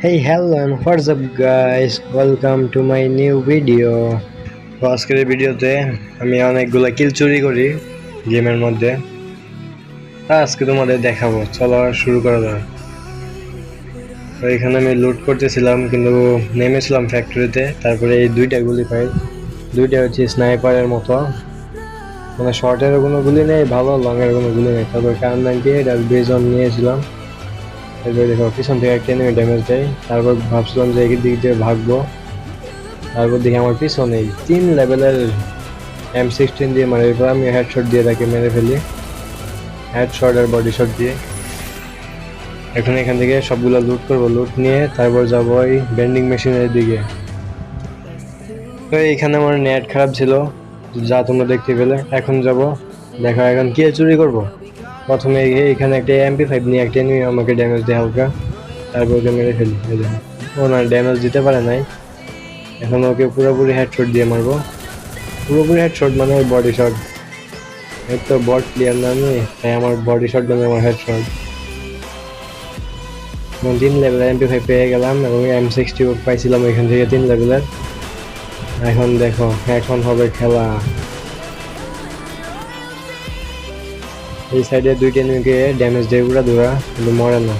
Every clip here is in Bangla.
Hey, hello and what's up guys? Welcome to my new video. তো আজকের এই ভিডিওতে আমি অনেকগুলা কিল চুরি করি গেমের মধ্যে। আজকে তোমাদের দেখাবো, চলো শুরু করা যাক। তো এখানে আমি লুট করতেছিলাম কিন্তু নেমেছিলাম ফ্যাক্টরিতে, তারপরে এই দুইটা গুলি পাই। দুইটা হচ্ছে স্নাইপারের মতো, মানে শর্টের কোনো গুলি নেই, ভালো লংয়ের কোনো গুলি নেই। তারপর কার 98 আর বেজন নিয়েছিলাম। এরপরে দেখো পিছন থেকে একটা এনিমি ড্যামেজ দেয়। তারপর ভাবছিলাম যে এই দিক দিয়ে ভাগবো, তারপর দেখি আমার পিছনেই 3 লেভেলের M16 দিয়ে মারে। এরপর আমি হেডশট দিয়ে তাকে মেরে ফেলি, হেডশট আর বডি শট দিয়ে। এখন এখান থেকে সবগুলো লুট করবো, লুট নিয়ে তারপর যাবো ওই বেন্ডিং মেশিনের দিকে। তো এইখানে আমার নেট খারাপ ছিল, যা তোমরা দেখতে পেলে। এখন যাব, দেখো এখন কি চুরি করব। প্রথমে এখানে একটা MP5 নিয়ে একটা এনিমি আমাকে ড্যামেজ দেয় হালকা, তারপর ওকে মেরে ফেলি। ও না, ড্যামেজ দিতে পারে নাই। এখন ওকে পুরোপুরি হেডশট দিয়ে মারবো। পুরোপুরি হেডশট মানে বডি শট। এই তো বট প্লেয়ার না আমি, তাই আমার বডি শট মানে আমার হেডশট। 3 লেভেলের MP5 পেয়ে গেলাম এবং M60 পাইছিলাম এখান থেকে 3 লেভেলের। এখন দেখো, এখন হবে খেলা। এই সাইডে দুইটা এনিমিকে ড্যামেজ দেয় পুরা দূরা, কিন্তু মরে না,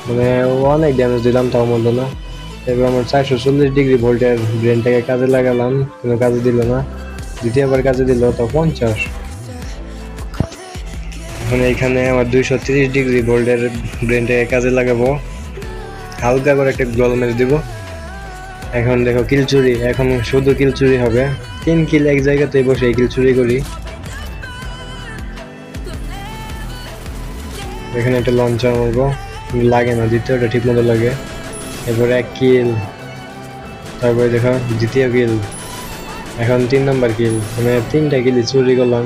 মানে অনেক ড্যামেজ দিলাম তাও মরলো না। এবার আমার 440 ডিগ্রি ভোল্টের ব্রেনটাকে কাজে লাগালাম, কোনো কাজে দিল না। দ্বিতীয়বার কাজে দিল তো 50। এখন এইখানে আমার 230 ডিগ্রি ভোল্টের ব্রেনটাকে কাজে লাগাবো, হালকা করে একটা গ্লোল মেরে দিব। এখন দেখো কিল চুরি, এখন শুধু কিল চুরি হবে। 3 কিল এক জায়গাতে বসে কিল চুরি করি। এখানে একটা লঞ্চার মারবো, লাগে না, দ্বিতীয়টা ঠিক মতো লাগে। এরপর 1 কিল, তারপরে দেখো দ্বিতীয় কিল, এখন 3 নম্বর কিল, মানে 3টা কিল চুরি করলাম।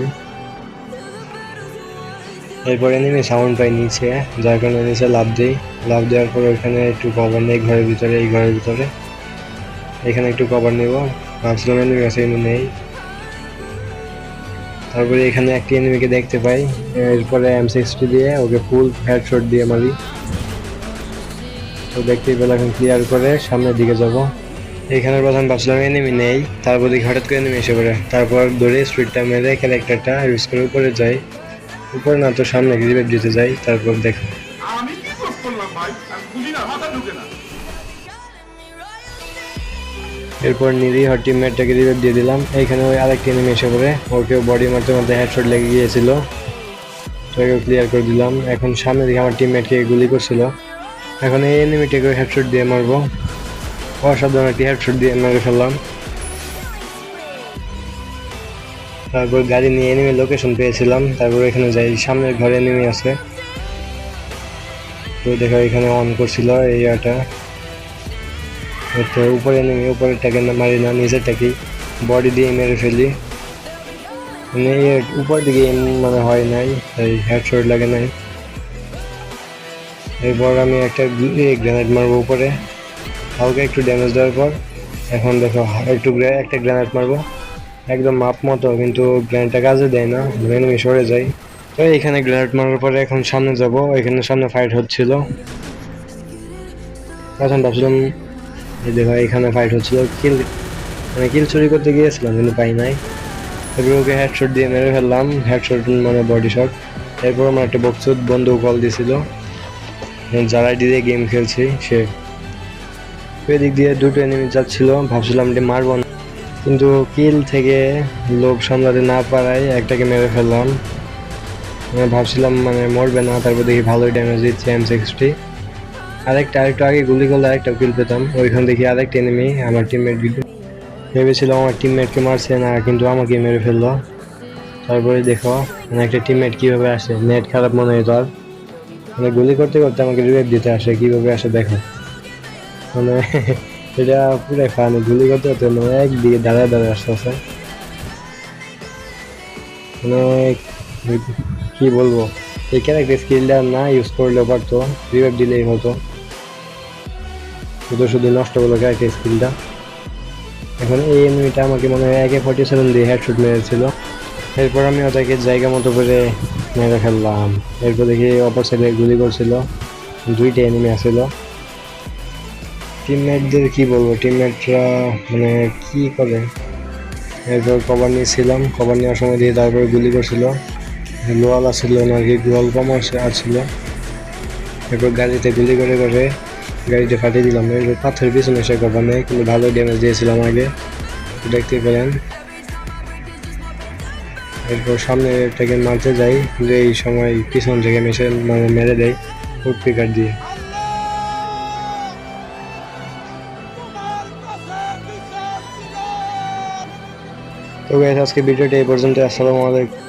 এরপর এনিমি সাউন্ড পাই নিচে, যার কারণে নিচে লাফ দিই। লাফ দেওয়ার পর ওইখানে একটু কভার নেই ঘরের ভিতরে, এই ঘরের ভিতরে এখানে একটু কভার নেব। ভাবছিলাম এনিমি আছে কিন্তু নেই। তারপরে এখানে একটি এনিমিকে দেখতে পাই, এরপরে M60 দিয়ে ওকে ফুল হেডশট দিয়ে মারি। তো দেখতেই পেলাম, এখন ক্লিয়ার করে সামনের দিকে যাব। এখানে প্রথম ভাবছিলাম এনিমি নেই, তারপর দেখি হঠাৎ করে এনিমি এসে পড়ে। তারপর ধরে স্পিডটা মেরে ক্যারেক্টারটা ইউজ করে উপরে যাই। উপরে না তো সামনে রিভাইভ দিতে যাই। তারপর দেখো আমি কি করলাম ভাই, আমি বুঝি না, মাথা ঢুকে না। এরপর নিরীহ টিমমেটটাকে রিভাইভ দিয়ে দিলাম। এইখানে ওই আরেকটি এনিমি এসে পড়ে, ওকেও বডি মারতে মারতে হেডশট লেগে গিয়েছিল, তো ওকেও ক্লিয়ার করে দিলাম। এখন সামনে দিকে আমার টিমমেটকে গুলি করছিল, এখন এই এনিমিটাকে হেডশট দিয়ে মারবো। অসাধারণ একটি হেডশট দিয়ে মেরে ফেললাম। তারপর গাড়ি নিয়ে এনিমি লোকেশন পেয়েছিলাম, তারপর এখানে যাই, সামনের ঘরে এনিমি আছে। তো দেখো এখানে অন করছিল এই ইয়াটা। তো উপরে এনিমি, উপরেরটাকে মারি না, নিচেরটাকেই বডি দিয়ে মেরে ফেলি। মানে উপর দিকে মানে হয় নাই, তাই হেডশট লাগে নাই। এরপর আমি একটা গ্রেনেড মারবো উপরে, হালকা একটু ড্যামেজ দেওয়ার পর। এখন দেখো একটু একটা গ্রেনেড মারবো একদম মাপ মতো, কিন্তু গ্রেনেডটা কাজে দেয় না, এনিমি সরে যায়। তো এখানে গ্রেনেড মারার পরে এখন সামনে যাব। এখানে সামনে ফাইট হচ্ছিল। এখন ভাবছিলাম, এই দেখো এখানে ফাইট হচ্ছিল, মানে কিল চুরি করতে গিয়েছিলাম কিন্তু পাই নাই। এরপর ওকে হেডশট দিয়ে মেরে ফেললাম, হেডশট মানে বডি শট। এরপর আমার একটা বক্সুদ বন্ধু কল দিছিল, যারা দিয়ে গেম খেলছি সে। এদিক দিয়ে দুটো এনিমি যাচ্ছিল, ভাবছিলাম যে মারবো না, কিন্তু কিল থেকে লোভ সামলাতে না পারায় একটাকে মেরে ফেললাম। ভাবছিলাম মানে মরবে না, তারপর দেখি ভালোই ড্যামেজ দিচ্ছে M60। আরেকটু আগে গুলি করলে আরেকটা কিল পেতাম। ওইখান দেখি আরেকটা এনিমি আমার টিমমেট, ভেবেছিলাম আমার টিমমেটকে মারছে না, কিন্তু আমাকে মেরে ফেললো। তারপরে দেখো মানে একটা টিমমেট কিভাবে আসে, নেট খারাপ মনে হয় তার, মানে গুলি করতে করতে আমাকে রিভাইভ দিতে আসে, কিভাবে আসে দেখো। মানে এটা পুরাই ফানি, গুলি করতে করতে মানে একদিকে দাঁড়ায় দাঁড়ায় আসতেছে। মানে কি বলবো, এই ক্যারেক্টার স্কিলটা না ইউজ করলেও পারতো, রিভাইভ দিলেই হতো, শুধু শুধু নষ্ট করলো ক্যারেক্টার স্কিলটা। এখন এই এনিমিটা আমাকে মনে হয় AK-47 দিয়ে হেডশট মেরেছিল। এরপর আমি ওটাকে জায়গা মতো করে মেরে ফেললাম। এরপর দেখি অপর সাইডে গুলি করছিল, দুইটা এনিমি আসছিল। টিমমেটদের কি বলবো, টিমমেটরা মানে কি করে। এরপর কভার নিয়েছিলাম, কভার নেওয়ার সময় দিয়ে তারপরে গুলি করছিল, লোয়ালা ছিল না কি গোল কম আসছিল। এরপর গাড়িতে গুলি করে করে গাড়িতে ফাটিয়ে দিলাম। এরপর পাথরের পিছনে সে কভার নেয়, কিন্তু ভালো ড্যামেজ দিয়েছিলাম আগে, দেখতে পেলেন। এরপর সামনে থেকে মারতে যাই, কিন্তু এই সময় পিছন থেকে মানে মেরে দেয় ফুট পিকার দিয়ে। তো গাইস, আজকে ভিডিওটা এই পর্যন্ত। আসসালামু আলাইকুম।